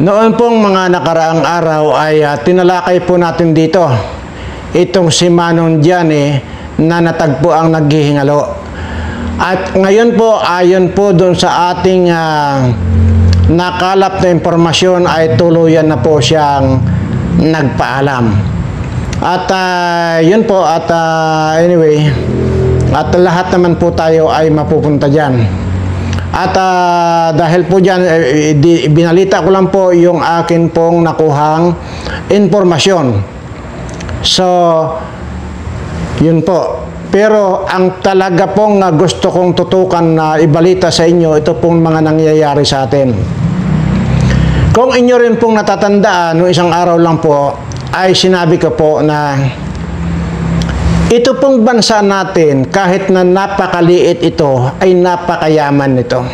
Noon pong mga nakaraang araw ay tinalakay po natin dito itong si Manong Gianni na natagpo ang naghihingalo. At ngayon po, ayon po doon sa ating nakalap na impormasyon ay tuluyan na po siyang nagpaalam. At yun po, at anyway, at lahat naman po tayo ay mapupunta dyan. At dahil po dyan, binalita ko lang po yung akin pong nakuhang informasyon. So, yun po. Pero ang talaga pong gusto kong tutukan na ibalita sa inyo, ito pong mga nangyayari sa atin. Kung inyo rin pong natatandaan, noong isang araw lang po, ay sinabi ko po na ito pong bansa natin, kahit na napakaliit ito, ay napakayaman nito.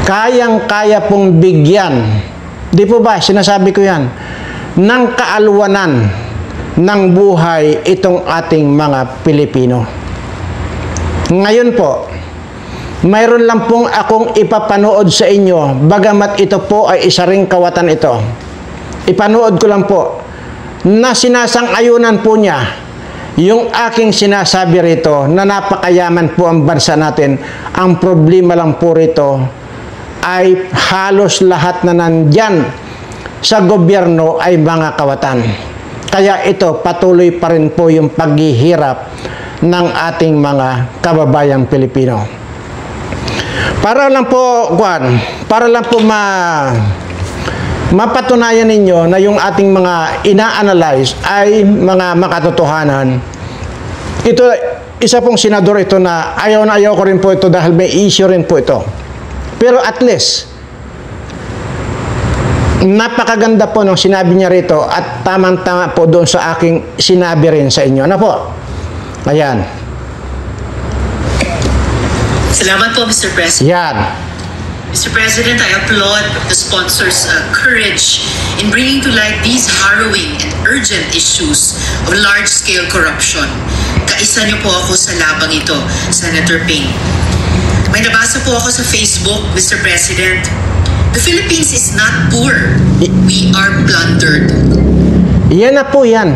Kayang-kaya pong bigyan, di po ba, sinasabi ko yan, ng kaalwanan ng buhay itong ating mga Pilipino. Ngayon po, mayroon lang pong akong ipapanood sa inyo, bagamat ito po ay isa ring kawatan ito. Ipanood ko lang po, na sinasang-ayunan po niya, yung aking sinasabi rito na napakayaman po ang bansa natin. Ang problema lang po rito ay halos lahat na nandyan sa gobyerno ay mga kawatan. Kaya ito patuloy pa rin po yung paghihirap ng ating mga kababayang Pilipino. Para lang po mapatunayan ninyo na yung ating mga ina-analyze ay mga makatotohanan. Ito, isa pong senador ito na ayaw na ayaw ko rin po ito dahil may issue rin po ito. Pero at least, napakaganda po ng sinabi niya rito at tamang-tama po doon sa aking sinabi rin sa inyo. Ano po? Ayan. Salamat po, Mr. President. Yan. Mr. President, I applaud the sponsors' courage in bringing to light these harrowing and urgent issues of large-scale corruption. Kaisa niyo po ako sa labang ito, Senator Ping. May nabasa po ako sa Facebook, Mr. President. The Philippines is not poor. We are plundered. Yan na po yan.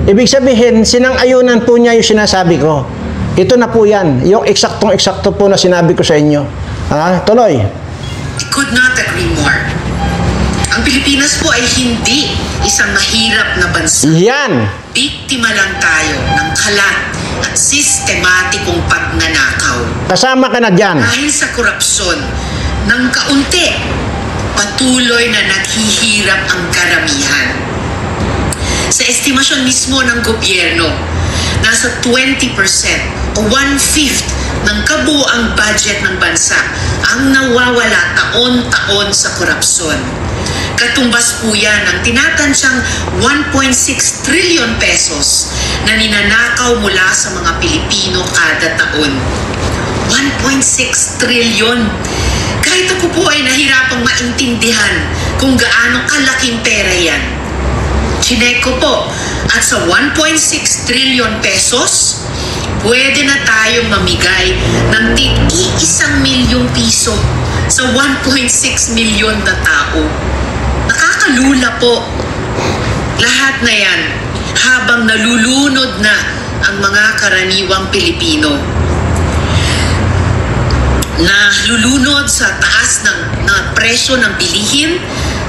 Ibig sabihin, sinang-ayunan po niya yung sinasabi ko. Ito na po yan. Yung eksaktong-eksakto po na sinabi ko sa inyo. Tuloy. I could not agree more. Ang Pilipinas po ay hindi isang mahirap na bansa. Yan. Biktima lang tayo ng kalat at sistematikong pagnanakaw. Kasama ka na dyan. Dahil sa korupsyon, ng kaunti, patuloy na naghihirap ang karamihan. Sa estimasyon mismo ng gobyerno, nasa 20% o 1/5 ng kabuuang budget ng bansa ang nawawala taon-taon sa korupsyon. Katumbas po yan ang tinatansyang 1.6 trillion pesos na ninanakaw mula sa mga Pilipino kada taon. 1.6 trillion. Kahit ako po ay nahirapang maintindihan kung gaano kalaking pera yan. Chinek ko po, at sa 1.6 trillion pesos, pwede na tayong mamigay ng tig-1 milyong piso sa 1.6 milyon na tao. Nakakalula po. Lahat na yan habang nalulunod na ang mga karaniwang Pilipino. Nalulunod sa taas ng presyo ng bilihin,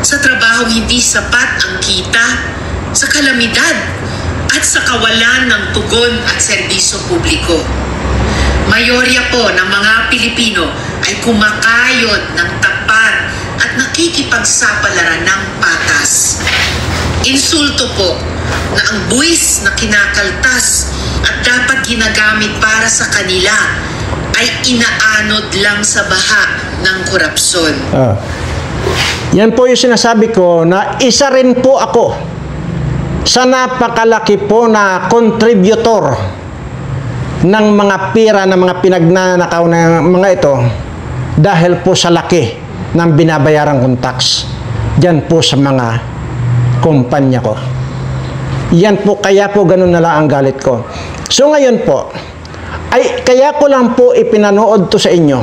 sa trabaho hindi sapat ang kita, sa kalamidad, at sa kawalan ng tugon at serbisyo publiko. Mayorya po ng mga Pilipino ay kumakayod ng tapat at nakikipagsapalaran ng patas. Insulto po na ang buwis na kinakaltas at dapat ginagamit para sa kanila ay inaanod lang sa baha ng korupsyon. Yan po yung sinasabi ko na isa rin po ako sa napakalaki po na contributor ng mga pera ng mga pinagnanakaw ng mga ito dahil po sa laki ng binabayaran kong tax dyan po sa mga kumpanya ko. Yan po, kaya po ganun na lang ang galit ko. So ngayon po, ay kaya ko lang po ipinanood to sa inyo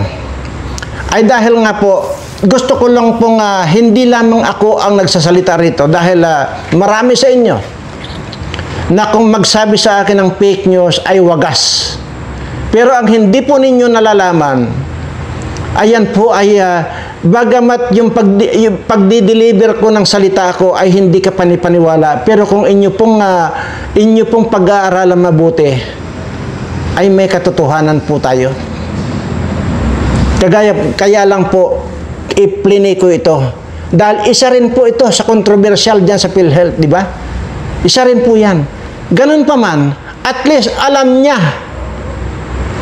ay dahil nga po gusto ko lang pong hindi lamang ako ang nagsasalita rito dahil marami sa inyo na kung magsabi sa akin ng fake news ay wagas. Pero ang hindi po ninyo nalalaman, ayan po ay bagamat yung pagdi-deliver ko ng salita ko ay hindi ka panipaniwala, pero kung inyo pong pag-aaralan mabuti, ay may katotohanan po tayo. Kaya lang po, i-plinay ko ito. Dahil isa rin po ito sa controversial dyan sa PhilHealth, di ba? Isa rin po yan. Ganun pa man, at least alam niya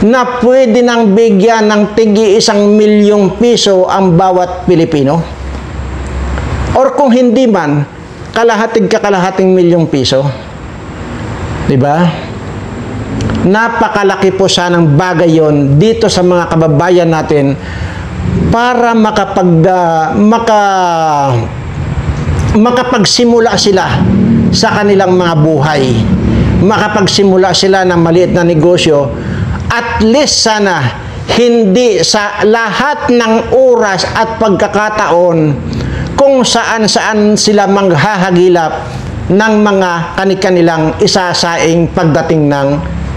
na pwede nang bigyan ng tigi 1 milyong piso ang bawat Pilipino. Or kung hindi man, kalahating milyong piso. Di ba? Napakalaki po sanang bagay yon dito sa mga kababayan natin para makapagsimula sila sa kanilang mga buhay. Makapagsimula sila ng maliit na negosyo. At least sana hindi sa lahat ng oras at pagkakataon kung saan-saan sila maghahagilap ng mga kanilang isasaing pagdating ng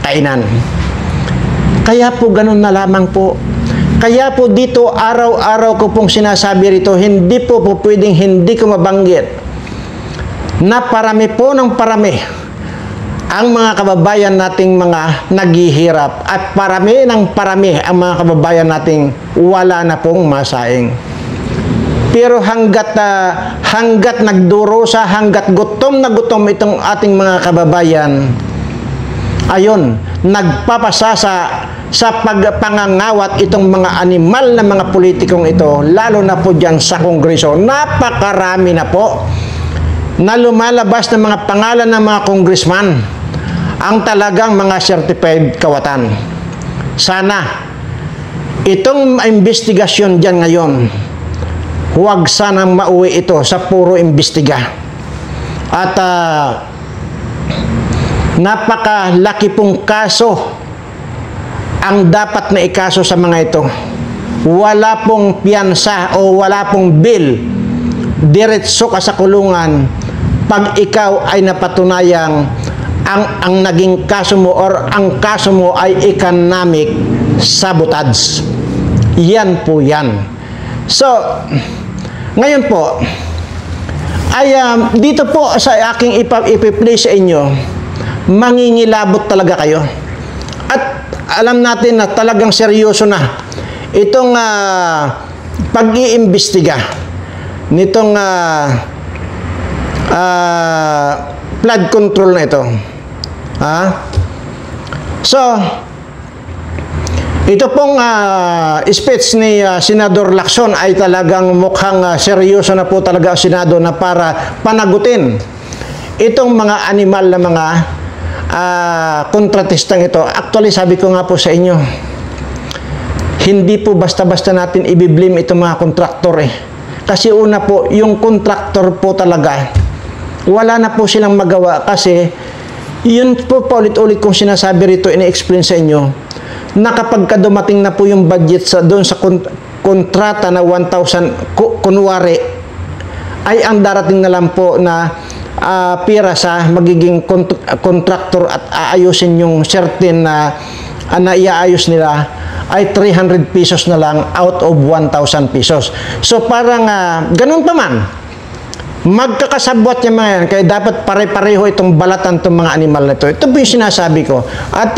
kainan. Kaya po ganun na lamang po. Kaya po dito araw-araw ko pong sinasabi rito, hindi po pwedeng hindi ko mabanggit na parami po ng parami ang mga kababayan nating mga naghihirap at parami ng parami ang mga kababayan nating wala na pong masaing. Pero hanggat nagdurusa, hanggat gutom na gutom itong ating mga kababayan, ayon, nagpapasasa sa pagpangangawat itong mga animal na mga politikong ito, lalo na po dyan sa Kongreso. Napakarami na po na lumalabas ng mga pangalan ng mga congressman ang talagang mga certified kawatan. Sana itong investigasyon dyan ngayon, huwag sanang mauwi ito sa puro imbestiga. At napakalaki pong kaso ang dapat na ikaso sa mga ito. Wala pong piyansa o wala pong bill, diretso ka sa kulungan pag ikaw ay napatunayang ang naging kaso mo or ang kaso mo ay economic sabotage. Yan po yan. So, ngayon po, ay dito po sa aking ipi-play sa inyo, mangingilabot talaga kayo. At alam natin na talagang seryoso na itong pag-iimbestiga nitong flood control na ito. So, ito pong speech ni Senador Lacson ay talagang mukhang seryoso na po talaga ang Senado na para panagutin itong mga animal na mga kontratistang ito. Actually, sabi ko nga po sa inyo, hindi po basta-basta natin i-blame itong mga kontraktor eh. Kasi una po, yung kontraktor po talaga, wala na po silang magawa kasi yun po paulit-ulit kong sinasabi rito, ini-explain sa inyo, na kapag dumating na po yung budget doon sa kontrata na 1,000, kunwari, ay ang darating na lang po na pira sa magiging contractor at aayusin yung certain na iaayos nila ay 300 pesos na lang out of 1,000 pesos. So parang ganun pa man, magkakasabwat yung mga yan, kaya dapat pare-pareho itong balatan itong mga animal na ito. Ito po yung sinasabi ko. At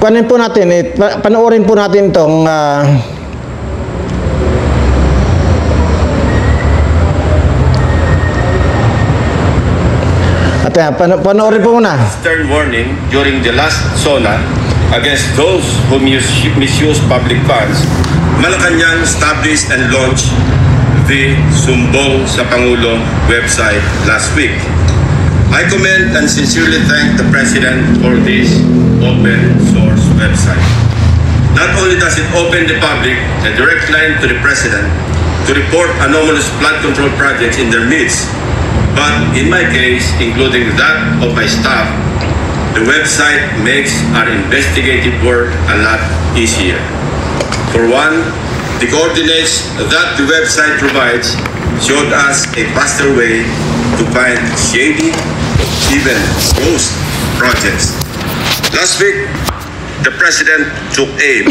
panoorin po natin itong panoorin po muna. Stern warning during the last SONA against those who misuse public funds, Malacanang established and launched the Sumbong sa Pangulo website last week. I commend and sincerely thank the President for this open source website. Not only does it open the public a direct line to the President to report anomalous flood control projects in their midst, but in my case, including that of my staff, the website makes our investigative work a lot easier. For one, The coordinates that the website provides showed us a faster way to find shady, even ghost projects. Last week, the President took aim.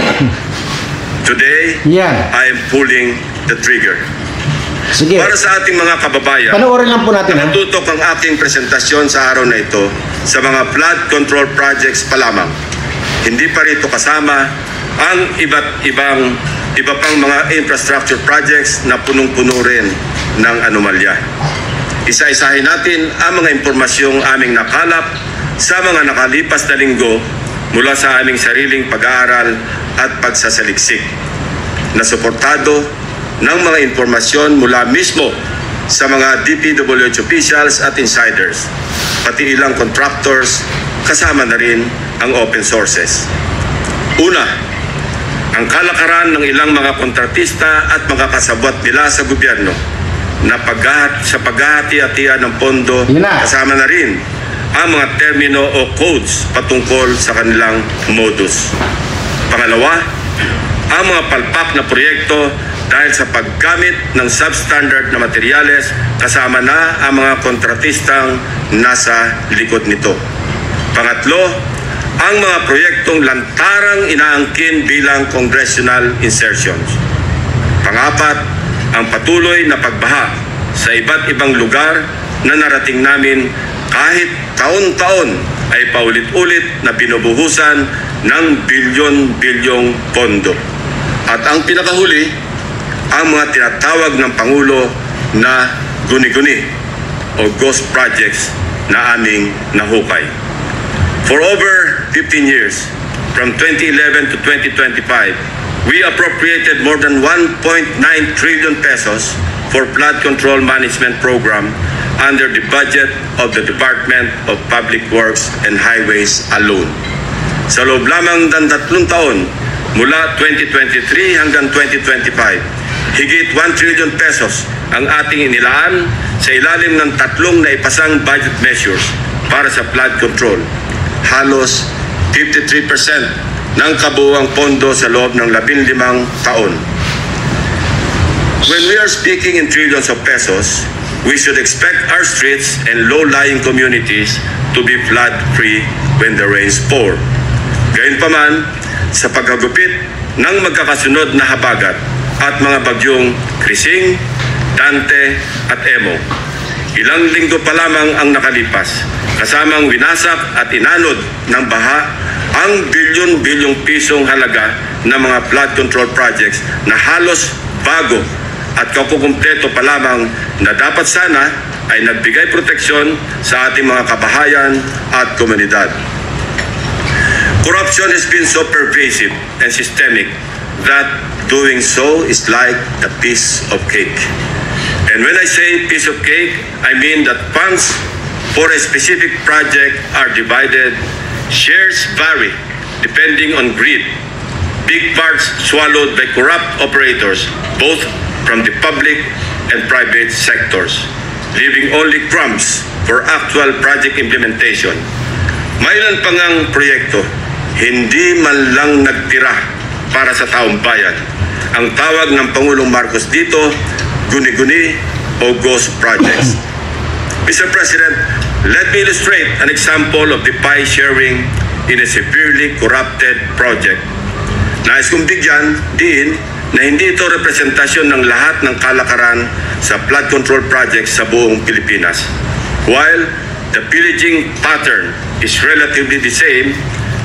Today, Yan. I am pulling the trigger. Sige. Para sa ating mga kababayan, Panoorin lang po natin, ha? tutok ang aking presentasyon sa araw na ito sa mga flood control projects pa lamang. Hindi pa rito kasama ang iba pang mga infrastructure projects na punong-puno rin ng anomalya. Isa-isahin natin ang mga impormasyong aming nakalap sa mga nakalipas na linggo mula sa aming sariling pag-aaral at pagsasaliksik na suportado ng mga impormasyon mula mismo sa mga DPWH officials at insiders, pati ilang contractors, kasama na rin ang open sources. Una, ang kalakaran ng ilang mga kontratista at mga kasabwat nila sa gobyerno na sa paghahati-hatian ng pondo, kasama na rin ang mga termino o codes patungkol sa kanilang modus. Pangalawa, ang mga palpak na proyekto dahil sa paggamit ng substandard na materyales, kasama na ang mga kontratistang nasa likod nito. Pangatlo, ang mga proyektong lantarang inaangkin bilang congressional insertions. Pangapat, ang patuloy na pagbaha sa iba't ibang lugar na narating namin kahit taon-taon ay paulit-ulit na binubuhusan ng bilyon-bilyong pondo. At ang pinakahuli, ang mga tinatawag ng Pangulo na guni-guni o ghost projects na aming nahukay. For over 15 years, from 2011 to 2025, we appropriated more than 1.9 trillion pesos for flood control management program under the budget of the Department of Public Works and Highways alone. Sa loob lamang ng 3 taon, mula 2023 hanggang 2025, higit 1 trillion pesos ang ating inilaan sa ilalim ng 3 naipasang budget measures para sa flood control. Halos 53% ng kabuuang pondo sa loob ng 15 taon. When we are speaking in trillions of pesos, we should expect our streets and low-lying communities to be flood-free when the rains pour. Gayunpaman, sa paghagupit ng magkakasunod na habagat at mga bagyong Krising, Dante at Emo, ilang linggo pa lamang ang nakalipas, kasamang winasak at inanod ng baha ang bilyon-bilyong pisong halaga ng mga flood control projects na halos bago at kakukumpleto pa lamang na dapat sana ay nagbigay proteksyon sa ating mga kabahayan at komunidad. Corruption has been so pervasive and systemic that doing so is like a piece of cake. And when I say piece of cake, I mean that funds for a specific project are divided, shares vary depending on greed, big parts swallowed by corrupt operators, both from the public and private sectors, leaving only crumbs for actual project implementation. Mayroon pa ngang proyekto, hindi man lang nagtira para sa taong bayan. Ang tawag ng Pangulong Marcos dito, guni-guni o ghost projects. Mr. President, let me illustrate an example of the pie sharing in a severely corrupted project. Nais kong bigyan din na hindi ito representasyon ng lahat ng kalakaran sa flood control projects sa buong Pilipinas. While the pillaging pattern is relatively the same,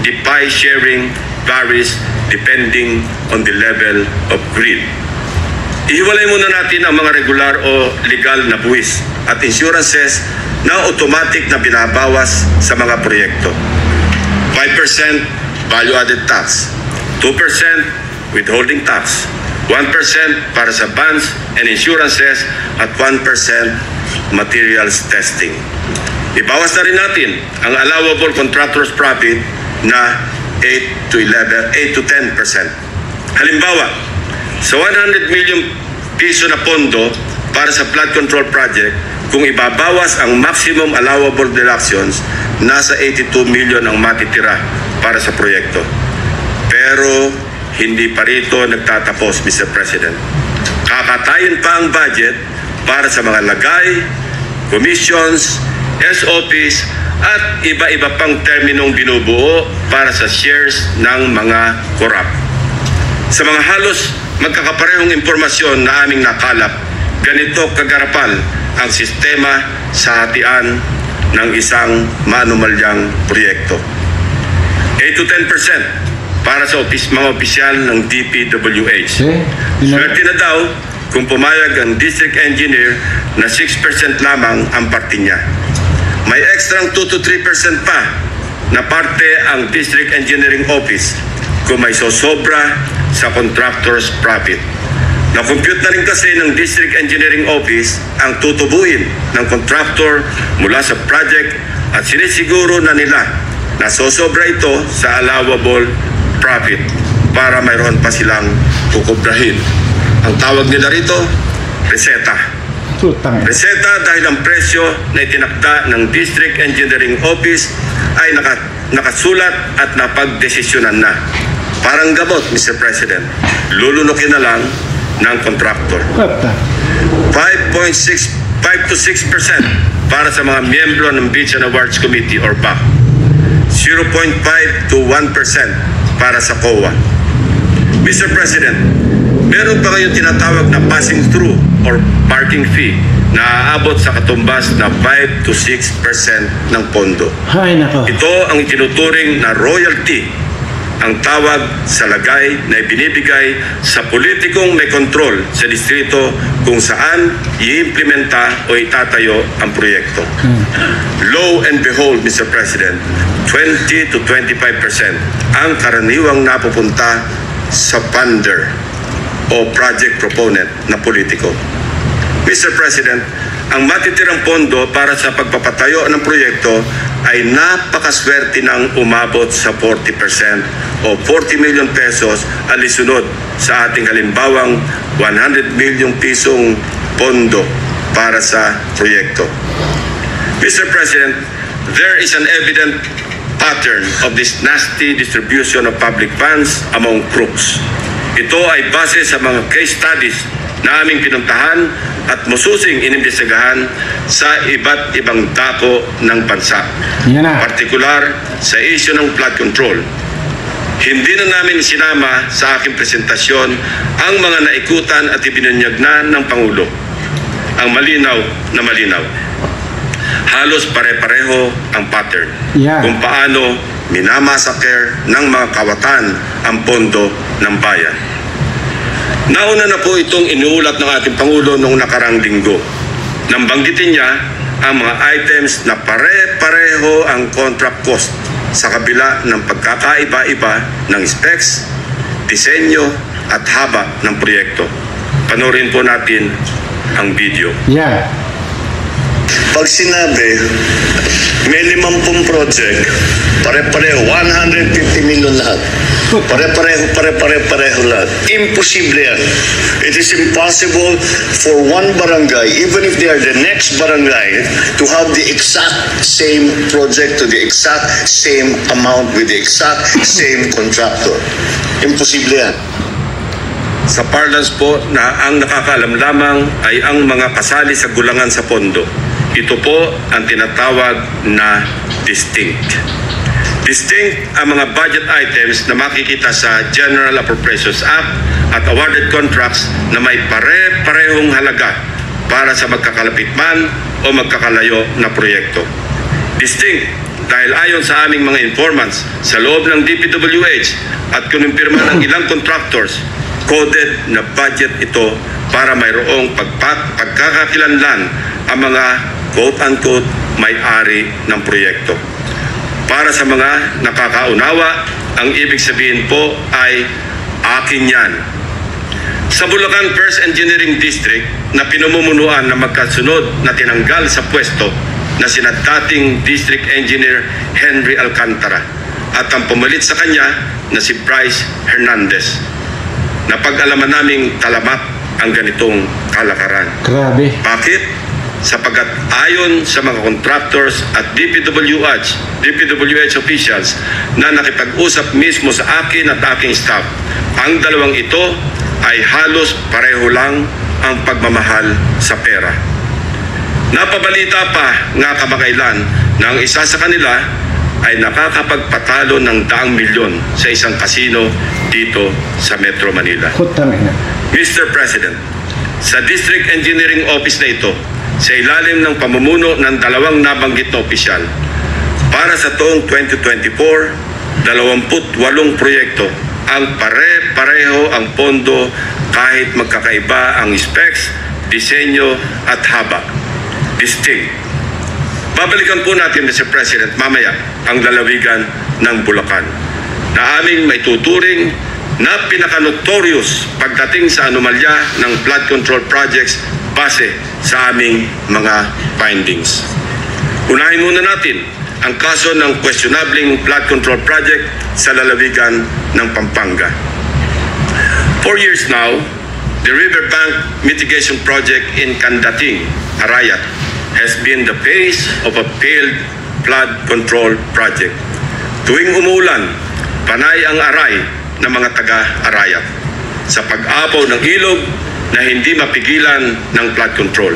the pie sharing varies depending on the level of greed. Ihiwalay muna natin ang mga regular o legal na buwis at insurances na automatic na binabawas sa mga proyekto. 5% value-added tax, 2% withholding tax, 1% para sa bonds and insurances at 1% materials testing. Ibawas na rin natin ang allowable contractor's profit na 8 to 10%. Halimbawa, sa 100 million piso na pondo para sa flood control project, kung ibabawas ang maximum allowable deductions, nasa 82 million ang matitira para sa proyekto. Pero hindi pa rito nagtatapos, Mr. President. Kakatayin pa ang budget para sa mga lagay, commissions, SOPs, at iba-iba pang terminong binubuo para sa shares ng mga korap. Sa mga halos magkakaparehong impormasyon na aming nakalap, ganito kagarapal ang sistema sa hatian ng isang maanumalyang proyekto. 8 to 10% para sa mga opisyal ng DPWH. Swerte na daw kung pumayag ang district engineer na 6% lamang ang parte niya. May extrang 2 to 3% pa na parte ang district engineering office kung may sosobra sa contractor's profit. Na-compute na rin kasi ng district engineering office ang tutubuin ng contractor mula sa project at sinisiguro na nila na sosobra ito sa allowable profit para mayroon pa silang kukubrahin. Ang tawag nila rito, reseta. Reseta dahil ang presyo na itinakda ng District Engineering Office ay nakasulat at napagdesisyonan na. Parang gamot, Mr. President. Lulunukin na lang ng contractor. 5 to 6% para sa mga miyembro ng Beach and Awards Committee or BAC. 0.5 to 1% para sa COA. Mr. President, meron pa kayong tinatawag na passing through or parking fee na aabot sa katumbas na 5 to 6% ng pondo. Hay nako. Ito ang itinuturing na royalty, ang tawag sa lagay na ibinibigay sa politikong may kontrol sa distrito kung saan i-implementa o itatayo ang proyekto. Lo and behold, Mr. President, 20 to 25% ang karaniwang napupunta sa funder o project proponent na politiko. Mr. President, ang matitirang pondo para sa pagpapatayo ng proyekto ay napakaswerte ng umabot sa 40% o 40 million pesos alisunod sa ating halimbawang 100 million pisong pondo para sa proyekto. Mr. President, there is an evident pattern of this nasty distribution of public funds among crooks. Ito ay base sa mga case studies na aming pinuntahan at mususing inimbestigahan sa iba't ibang dako ng bansa. Partikular sa issue ng flood control. Hindi na namin sinama sa aking presentasyon ang mga naikutan at ibinunyag na ng Pangulo. Ang malinaw na malinaw. Halos pare-pareho ang pattern kung paano minamasaker ng mga kawatan ang pondo ng bayan. Nauna na po itong iniulat ng ating Pangulo noong nakarang linggo. Nang banggitin niya ang mga items na pare-pareho ang contract cost sa kabila ng pagkakaiba-iba ng specs, disenyo at haba ng proyekto. Panoorin po natin ang video. Pag sinabi, may 50 project, pare-pareho, 150 million lahat. Pare-pareho lahat. Imposible yan. It is impossible for one barangay, even if they are the next barangay, to have the exact same project to the exact same amount with the exact same contractor. Imposible yan. Sa parlance po na ang nakakaalam lamang ay ang mga kasali sa gulangan sa pondo. Ito po ang tinatawag na distinct. Distinct ang mga budget items na makikita sa General Appropriations Act at awarded contracts na may pare-parehong halaga para sa magkakalapit man o magkakalayo na proyekto. Distinct dahil ayon sa aming mga informants sa loob ng DPWH at kinumpirma ng ilang contractors, coded na budget ito para mayroong pagkakakilanlan ang mga quote-unquote may-ari ng proyekto. Para sa mga nakakaunawa, ang ibig sabihin po ay akin yan. Sa Bulacan First Engineering District na pinamumunuan na magkasunod na tinanggal sa pwesto na sina dating District Engineer Henry Alcantara at ang pumalit sa kanya na si Bryce Hernandez. Napag-alaman naming talamak ang ganitong kalakaran. Grabe. Bakit? sapagat ayon sa mga contractors at DPWH officials na nakipag-usap mismo sa akin at aking staff, ang dalawang ito ay halos pareho lang ang pagmamahal sa pera. Napabalita pa nga kamakailan na ang isa sa kanila ay nakakapagpatalo ng daang milyon sa isang kasino dito sa Metro Manila. Mr. President, sa District Engineering Office na ito, sa ilalim ng pamumuno ng dalawang nabanggit na opisyal, para sa taong 2024, 28 proyekto ang pare-pareho ang pondo kahit magkakaiba ang specs, disenyo at haba. Distinct. Babalikan po natin, Mr. President, mamaya ang lalawigan ng Bulacan na aming may tuturing na pinaka-notorious pagdating sa anomalya ng flood control projects base sa aming mga findings. Unahin muna natin ang kaso ng questionabling flood control project sa lalawigan ng Pampanga. 4 years now, the riverbank mitigation project in Candating, Arayat, has been the face of a failed flood control project. Tuwing umulan, panay ang aray ng mga taga-Arayat sa pag-apaw ng ilog na hindi mapigilan ng flood control.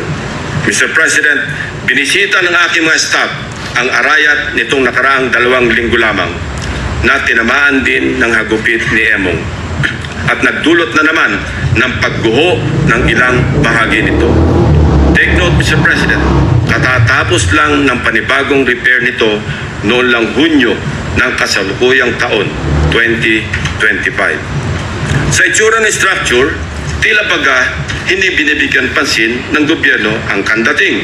Mr. President, binisita ng aking mga staff ang Arayat nitong nakaraang 2 linggo lamang na tinamaan din ng hagupit ni Emong at nagdulot na naman ng pagguho ng ilang bahagi nito. Take note, Mr. President, katatapos lang ng panibagong repair nito noon lang Hunyo ng kasalukuyang taon, 2025. Sa itsura ng structure, tila baga hindi binibigyan pansin ng gobyerno ang Candating.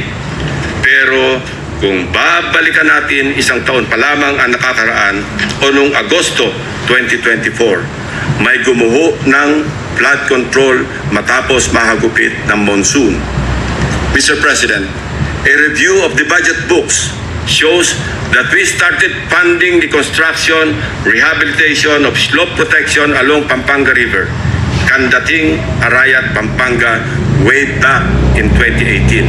Pero kung babalikan natin isang taon pa lamang ang nakakaraan o noong Agosto 2024, may gumuho ng flood control matapos mahagupit ng monsoon. Mr. President, a review of the budget books shows that we started funding the construction, rehabilitation of slope protection along Pampanga River, Candating, Arayat, Pampanga, way back in 2018.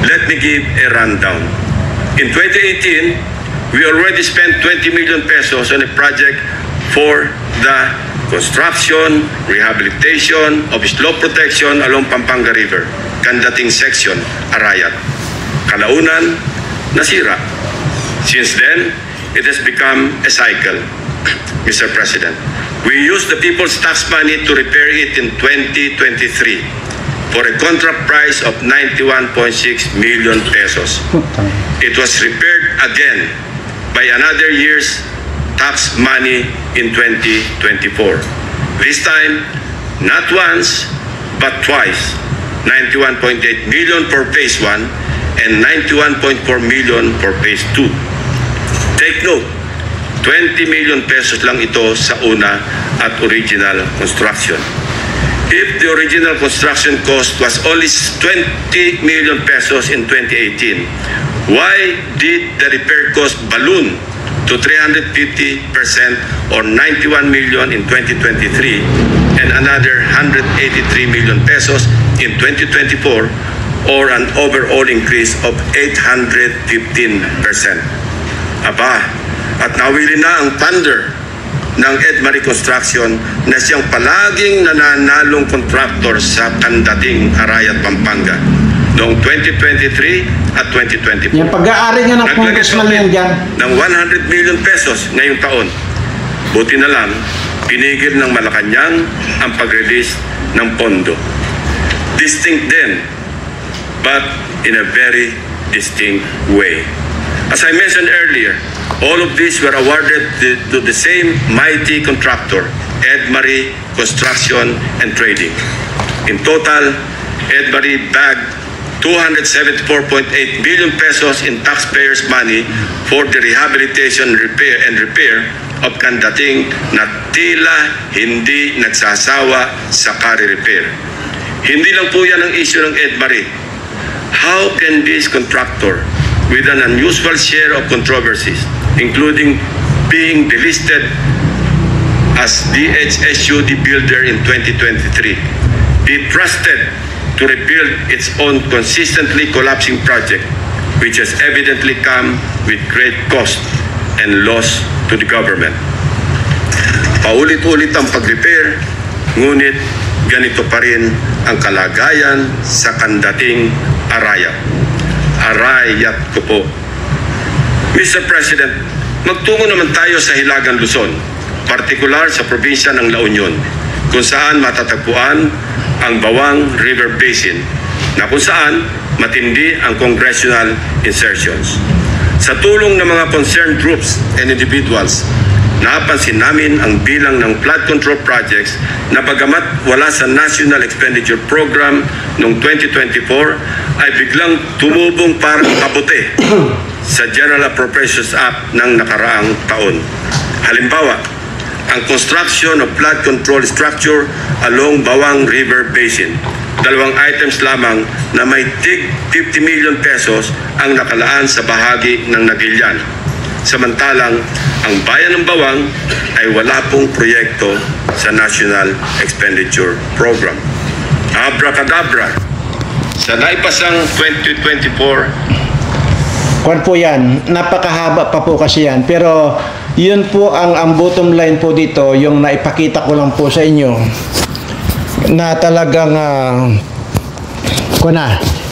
Let me give a rundown. In 2018, we already spent 20 million pesos on a project for the construction, rehabilitation of slope protection along Pampanga River, Candating section, Arayat. Kalaunan, nasira. Since then, it has become a cycle, Mr. President. We used the people's tax money to repair it in 2023 for a contract price of 91.6 million pesos. It was repaired again by another year's tax money in 2024. This time, not once, but twice. 91.8 million for phase 1 and 91.4 million for phase 2. Take note, 20 million pesos lang ito sa una at original construction. If the original construction cost was only 20 million pesos in 2018, why did the repair cost balloon to 350% or 91 million in 2023 and another 183 million pesos in 2024 or an overall increase of 815%. Aba, at nawili na ang thunder ng Edmarie Construction na siyang palaging nananalong contractor sa Candating, Arayat, Pampanga noong 2023 at 2024. Yung pag-aari nga ng congressman yan dyan. Ng 100 million pesos ngayong taon. Buti na lang, pinigil ng Malacanang ang pag-release ng pondo. Distinct din, but in a very distinct way. As I mentioned earlier, all of these were awarded to the same mighty contractor, Edmarie Construction and Trading. In total, Edmarie bagged 274.8 billion pesos in taxpayers' money for the rehabilitation and repair of Candating na tila hindi nagsasawa sa repair. Hindi lang po yan ang issue ng Edmarie. How can this contractor, with an unusual share of controversies, including being delisted as DHSUD builder in 2023, be trusted to rebuild its own consistently collapsing project, which has evidently come with great cost and loss to the government. Paulit-ulit ang pag-repair, ngunit ganito pa rin ang kalagayan sa kandating Arayat. Arayat ko po. Mr. President, magtungo naman tayo sa Hilagang Luzon, partikular sa probinsya ng La Union, kung saan matatagpuan ang Bawang River Basin, na kung saan matindi ang congressional insertions. Sa tulong ng mga concerned groups and individuals, napansin namin ang bilang ng flood control projects na bagamat wala sa National Expenditure Program noong 2024 ay biglang tumubong parang kabote sa General Appropriations Act ng nakaraang taon. Halimbawa, ang construction of flood control structure along Bawang River Basin. Dalawang items lamang na may tig 50 million pesos ang nakalaan sa bahagi ng Nagilian. Samantalang ang bayan ng Bawang ay wala pong proyekto sa National Expenditure Program. Abracadabra, sa naipasang 2024, Kwan po yan, napakahaba pa po kasi yan. Pero yun po ang bottom line po dito, yung naipakita ko lang po sa inyo na talagang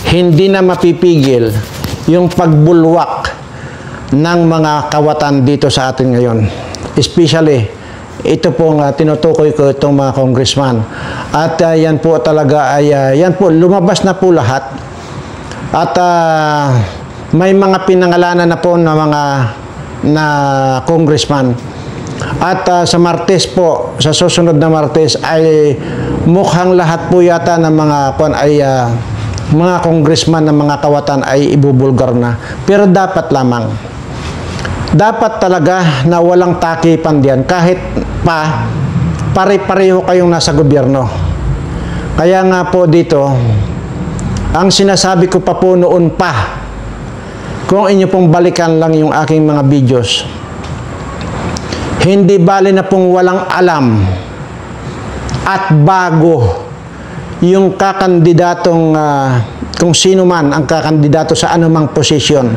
hindi na mapipigil yung pagbulwak ng mga kawatan dito sa atin ngayon. Especially, ito pong tinutukoy ko itong mga congressman. At yan po talaga ay, yan po, lumabas na po lahat. At may mga pinangalanan na po na mga congressman. At sa Martes po, sa susunod na Martes ay mukhang lahat po yata ng mga mga congressman ng mga kawatan ay ibubulgar na. Pero dapat lamang. Dapat talaga na walang takipan diyan kahit pa pare-pareho kayong nasa gobyerno. Kaya nga po dito, ang sinasabi ko pa po noon pa, kung inyo pong balikan lang yung aking mga videos, hindi bali na pong walang alam at bago yung kakandidatong kung sino man ang kakandidato sa anumang posisyon.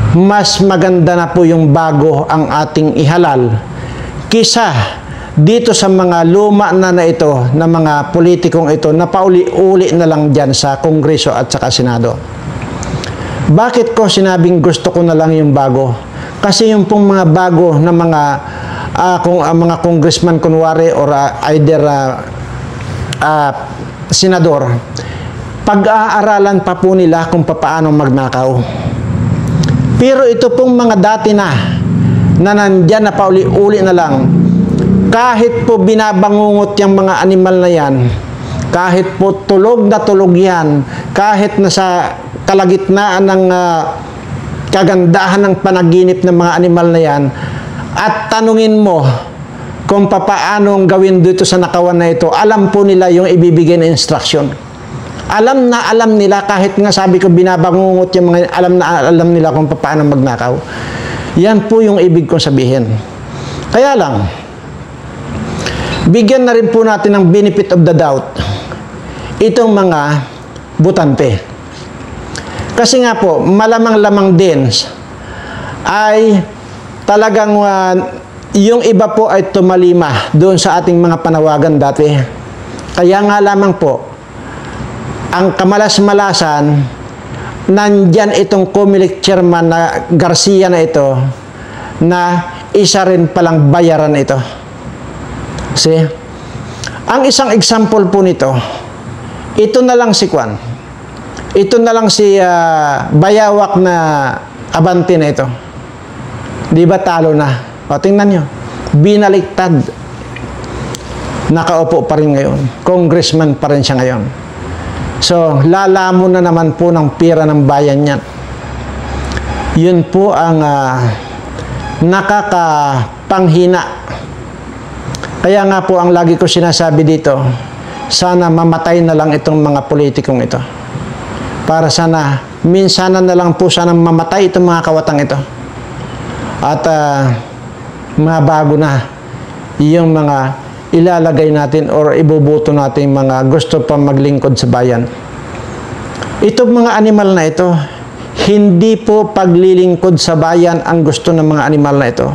Mas maganda na po yung bago ang ating ihalal kisa dito sa mga luma na ito na mga politikong ito na pauli-uli na lang dyan sa Kongreso at saka Senado. Bakit ko sinabing gusto ko na lang yung bago? Kasi yung pong mga bago na mga mga congressman kunwari or either senador, pag-aaralan pa po nila kung paano magnakaw. Pero ito pong mga dati na nandyan na pauli-uli na lang, kahit po binabangungot yung mga animal na yan, kahit po tulog na tulog yan, kahit nasa kalagitnaan ng kagandahan ng panaginip ng mga animal na yan, at tanungin mo kung papaano gawin dito sa nakawan na ito, alam po nila yung ibibigay na instruction. Alam na alam nila, kahit nga sabi ko binabangungot yung mga, alam nila kung paano magnakaw. Yan po yung ibig kong sabihin. Kaya lang, bigyan na rin po natin ng benefit of the doubt itong mga butante. Kasi nga po, malamang-lamang din ay talagang yung iba po ay tumalima doon sa ating mga panawagan dati. Kaya nga lamang po, ang kamalas-malasan, nandyan itong Comelec chairman na Garcia na ito, na isa rin palang bayaran ito. See? Ang isang example po nito, ito na lang si Kwan. Ito na lang si bayawak na Abante na ito. Di ba talo na? O, tingnan nyo. Binaliktad. Nakaupo pa rin ngayon. Congressman pa rin siya ngayon. So, lalamon na naman po ng pira ng bayan niyan. Yun po ang nakakapanghina. Kaya nga po ang lagi ko sinasabi dito, sana mamatay na lang itong mga politikong ito. Para sana, minsanan na lang po sana mamatay itong mga kawatang ito. At mga bago na yung mga ilalagay natin or ibubuto natin mga gusto pa maglingkod sa bayan. Itong mga animal na ito, hindi po paglilingkod sa bayan ang gusto ng mga animal na ito.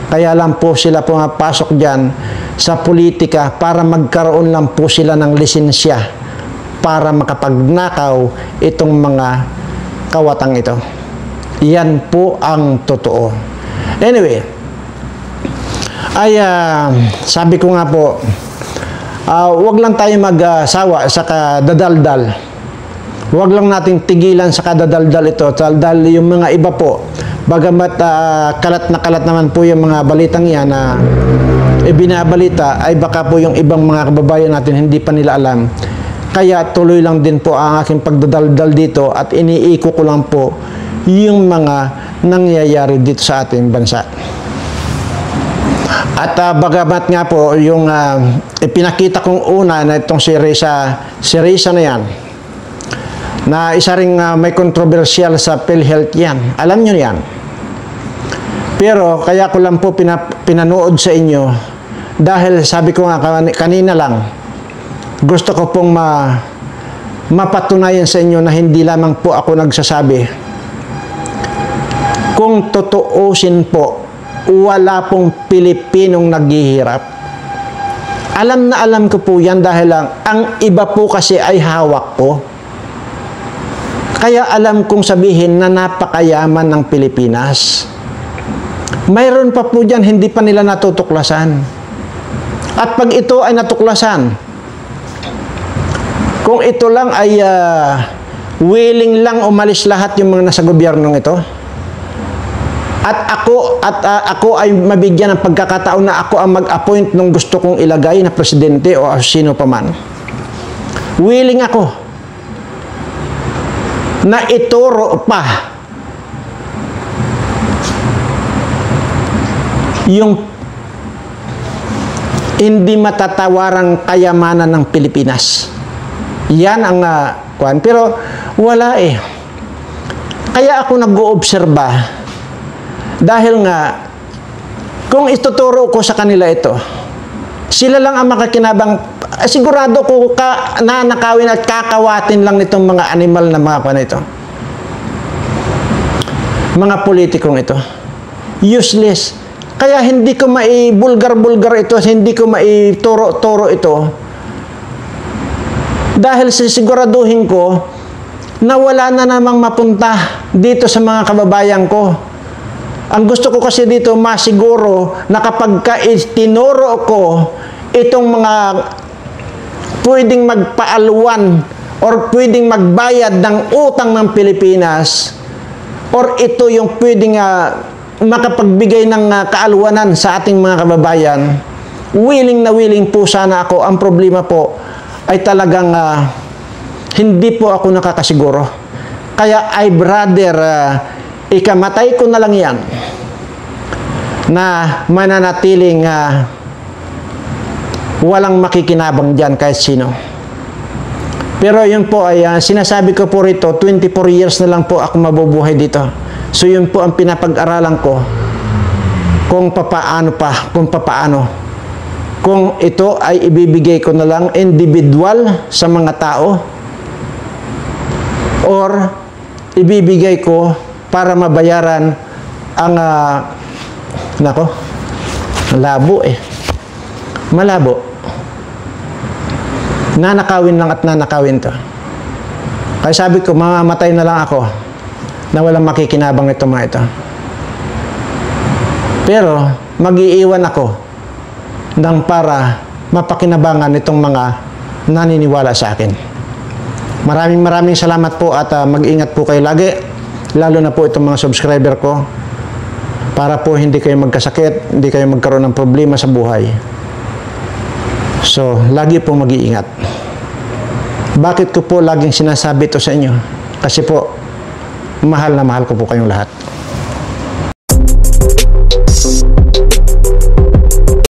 Kaya lang po sila pumapasok dyan sa politika para magkaroon lang po sila ng lisensya para makapagnakaw itong mga kawatang ito. Yan po ang totoo. Anyway, sabi ko nga po, wag lang tayo magsawa sa kadadaldal. Wag lang nating tigilan sa kadadaldal ito. Dahil yung mga iba po, bagamat kalat na kalat naman po yung mga balitang yan na ibinabalita, ay baka po yung ibang mga kababayan natin hindi pa nila alam. Kaya tuloy lang din po ang aking pagdadaldal dito at iniiko ko lang po yung mga nangyayari dito sa ating bansa. At bagamat nga po yung ipinakita kong una na itong si Risa na yan, na isa ring may kontrobersyal sa PhilHealth yan. Alam nyo yan. Pero kaya ko lang po pinanood sa inyo dahil sabi ko nga kanina lang, gusto ko pong mapatunayan sa inyo na hindi lamang po ako nagsasabi. Kung totoosin po, wala pong Pilipinong naghihirap. Alam na alam ko po yan dahil lang ang iba po kasi ay hawak ko. Kaya alam kong sabihin na napakayaman ng Pilipinas. Mayroon pa po dyan, hindi pa nila natutuklasan. At pag ito ay natuklasan, kung ito lang ay willing lang umalis lahat yung mga nasa gobyernong ito, at ako ay mabigyan ng pagkakataon na ako ang mag-appoint ng gusto kong ilagay na presidente o sino pa man, willing ako na ituro pa yung hindi matatawarang kayamanan ng Pilipinas. Yan ang kuwan. Pero wala eh. Kaya ako nag-oobserba dahil nga kung ituturo ko sa kanila ito, sila lang ang makakinabang. Sigurado ko nanakawin at kakawatin lang nitong mga animal na mga kuwan ito. Mga politikong ito. Useless. Kaya hindi ko maibulgar-bulgar ito, hindi ko maituro-turo ito. Dahil sisiguraduhin ko na wala na namang mapunta dito sa mga kababayan ko. Ang gusto ko kasi dito masiguro na kapag tinuro ko itong mga pwedeng magpaaluan or pwedeng magbayad ng utang ng Pilipinas or ito yung pwedeng makapagbigay ng kaaluwanan sa ating mga kababayan, willing na willing po sana ako. Ang problema po ay talagang hindi po ako nakakasiguro. Kaya I brother ikamatay ko na lang yan na mananatiling walang makikinabang dyan kahit sino. Pero yun po ay sinasabi ko po rito, 24 years na lang po ako mabubuhay dito. So yun po ang pinapag-aralan ko kung papaano. Kung ito ay ibibigay ko na lang individual sa mga tao or ibibigay ko para mabayaran ang malabo. Nanakawin lang at nanakawin to. Kaya sabi ko, mamamatay na lang ako na walang makikinabang ito mga ito. Pero mag-iiwan ako nang para mapakinabangan itong mga naniniwala sa akin. Maraming salamat po at mag-ingat po kayo lagi, lalo na po itong mga subscriber ko, para po hindi kayo magkasakit, hindi kayo magkaroon ng problema sa buhay. So, lagi po mag-iingat. Bakit ko po laging sinasabi ito sa inyo? Kasi po, mahal na mahal ko po kayong lahat.